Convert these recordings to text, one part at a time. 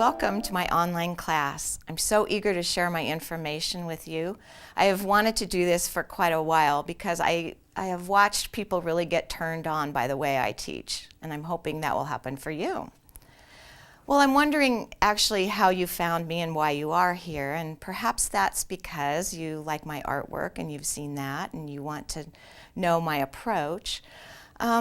Welcome to my online class. I'm so eager to share my information with you. I have wanted to do this for quite a while because I have watched people really get turned on by the way I teach, and I'm hoping that will happen for you. Well, I'm wondering actually how you found me and why you are here, and perhaps that's because you like my artwork and you've seen that and you want to know my approach.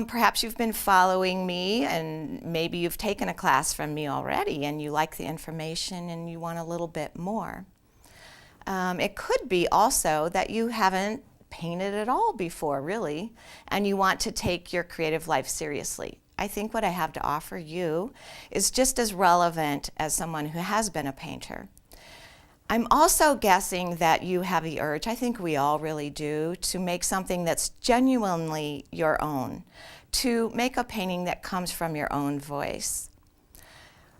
Perhaps you've been following me and maybe you've taken a class from me already and you like the information and you want a little bit more. It could be also that you haven't painted at all before, really, and you want to take your creative life seriously. I think what I have to offer you is just as relevant as someone who has been a painter. I'm also guessing that you have the urge, I think we all really do, to make something that's genuinely your own, to make a painting that comes from your own voice.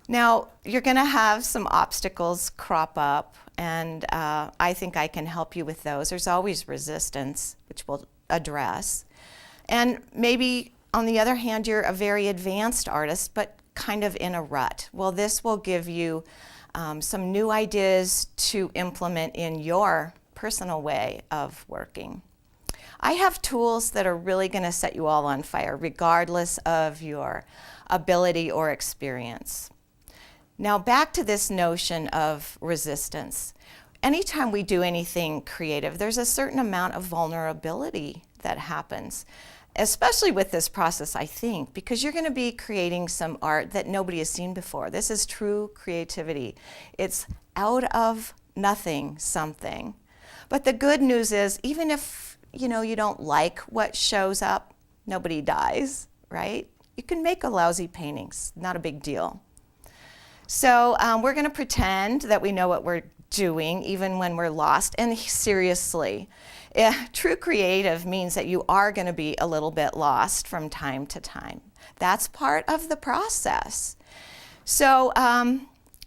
Now, you're going to have some obstacles crop up, and I think I can help you with those. There's always resistance, which we'll address. And maybe, on the other hand, you're a very advanced artist, but kind of in a rut. Well, this will give you some new ideas to implement in your personal way of working. I have tools that are really going to set you all on fire, regardless of your ability or experience. Now, back to this notion of resistance. Anytime we do anything creative, there's a certain amount of vulnerability that happens, especially with this process, I think, because you're going to be creating some art that nobody has seen before. This is true creativity. It's out of nothing something. But the good news is, even if you don't like what shows up, nobody dies, right? You can make a lousy paintings, not a big deal. So we're going to pretend that we know what we're doing, even when we're lost, and seriously. True creative means that you are going to be a little bit lost from time to time. That's part of the process. So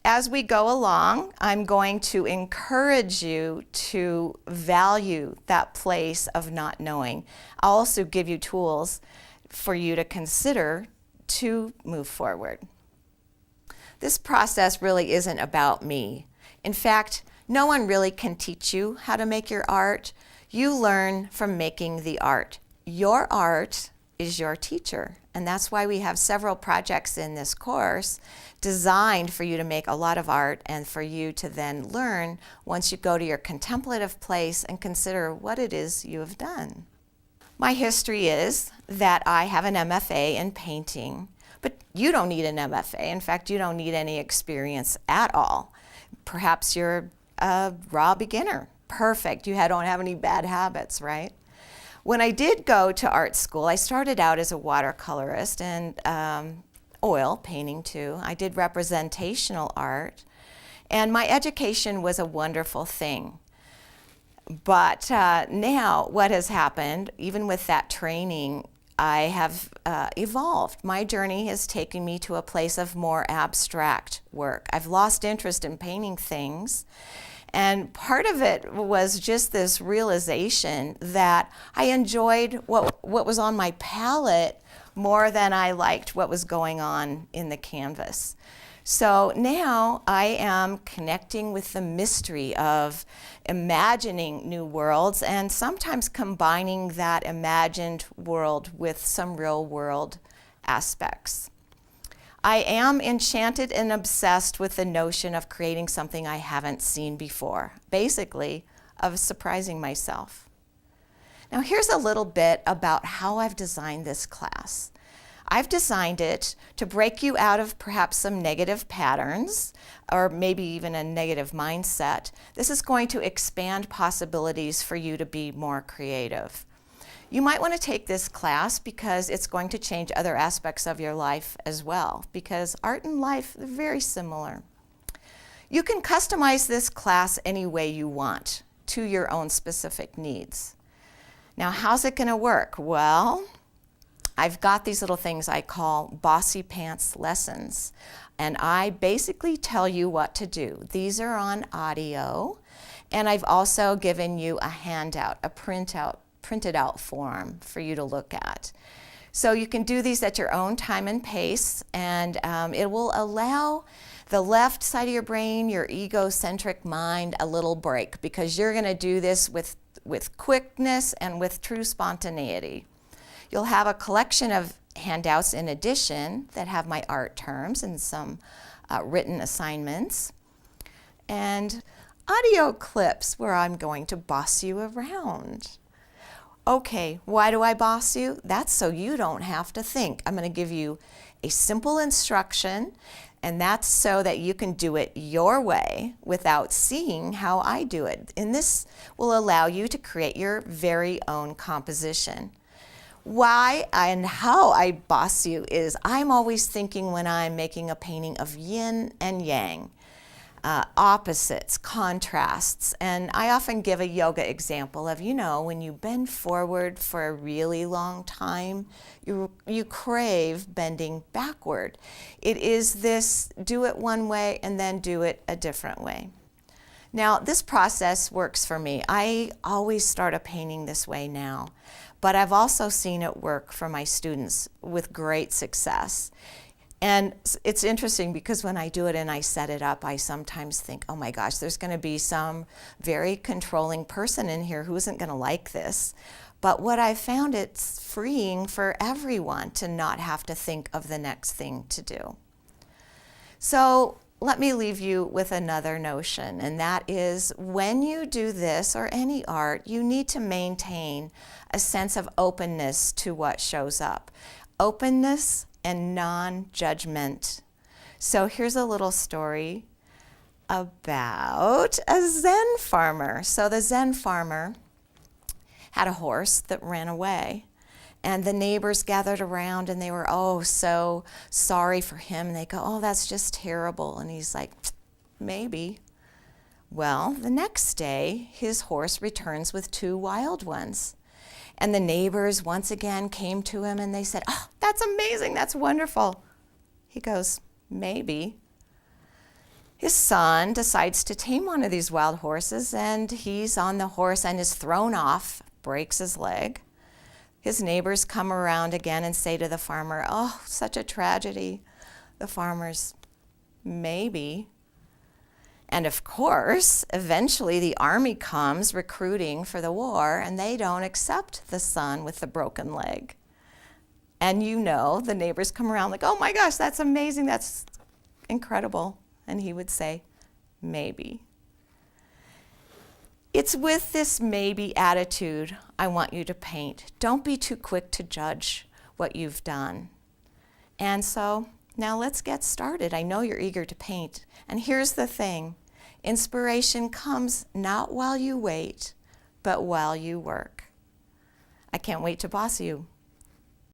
as we go along, I'm going to encourage you to value that place of not knowing. I'll also give you tools for you to consider to move forward. This process really isn't about me. In fact, no one really can teach you how to make your art. You learn from making the art. Your art is your teacher, and that's why we have several projects in this course designed for you to make a lot of art and for you to then learn once you go to your contemplative place and consider what it is you have done. My history is that I have an MFA in painting, but you don't need an MFA. In fact, you don't need any experience at all. Perhaps you're a raw beginner. Perfect. You don't have any bad habits, right? When I did go to art school, I started out as a watercolorist and oil painting too. I did representational art, and my education was a wonderful thing. But now what has happened, even with that training, I have evolved. My journey has taken me to a place of more abstract work. I've lost interest in painting things. And part of it was just this realization that I enjoyed what was on my palette more than I liked what was going on in the canvas. So now I am connecting with the mystery of imagining new worlds and sometimes combining that imagined world with some real world aspects. I am enchanted and obsessed with the notion of creating something I haven't seen before, basically of surprising myself. Now here's a little bit about how I've designed this class. I've designed it to break you out of perhaps some negative patterns or maybe even a negative mindset. This is going to expand possibilities for you to be more creative. You might want to take this class because it's going to change other aspects of your life as well, because art and life are very similar. You can customize this class any way you want to your own specific needs. Now, how's it going to work? Well, I've got these little things I call bossy pants lessons, and I basically tell you what to do. These are on audio, and I've also given you a handout, a printed out form for you to look at. So you can do these at your own time and pace, and it will allow the left side of your brain, your egocentric mind, a little break, because you're going to do this with quickness and with true spontaneity. You'll have a collection of handouts in addition that have my art terms and some written assignments, and audio clips where I'm going to boss you around. Okay, why do I boss you? That's so you don't have to think. I'm going to give you a simple instruction, and that's so that you can do it your way without seeing how I do it. And this will allow you to create your very own composition. Why and how I boss you is I'm always thinking when I'm making a painting of yin and yang. Opposites, contrasts, and I often give a yoga example of, when you bend forward for a really long time, you crave bending backward. It is this do it one way and then do it a different way. Now, this process works for me. I always start a painting this way now, but I've also seen it work for my students with great success. And it's interesting because when I do it and I set it up, I sometimes think, oh my gosh, there's going to be some very controlling person in here who isn't going to like this. But what I found, it's freeing for everyone to not have to think of the next thing to do. So let me leave you with another notion, and that is when you do this or any art, you need to maintain a sense of openness to what shows up. Openness and non-judgment. So here's a little story about a Zen farmer. So the Zen farmer had a horse that ran away, and the neighbors gathered around and they were so sorry for him, and they go, oh, that's just terrible. And he's like, maybe. Well, the next day his horse returns with 2 wild ones. And the neighbors once again came to him and they said, oh, that's amazing, that's wonderful. He goes, maybe. His son decides to tame one of these wild horses, and he's on the horse and is thrown off, breaks his leg. His neighbors come around again and say to the farmer, oh, such a tragedy. The farmer's, maybe. And of course, eventually the army comes recruiting for the war, and they don't accept the son with the broken leg. And the neighbors come around like, oh my gosh, that's amazing, that's incredible. And he would say, maybe. It's with this maybe attitude I want you to paint. Don't be too quick to judge what you've done. And so now let's get started. I know you're eager to paint. And here's the thing. Inspiration comes not while you wait, but while you work. I can't wait to boss you.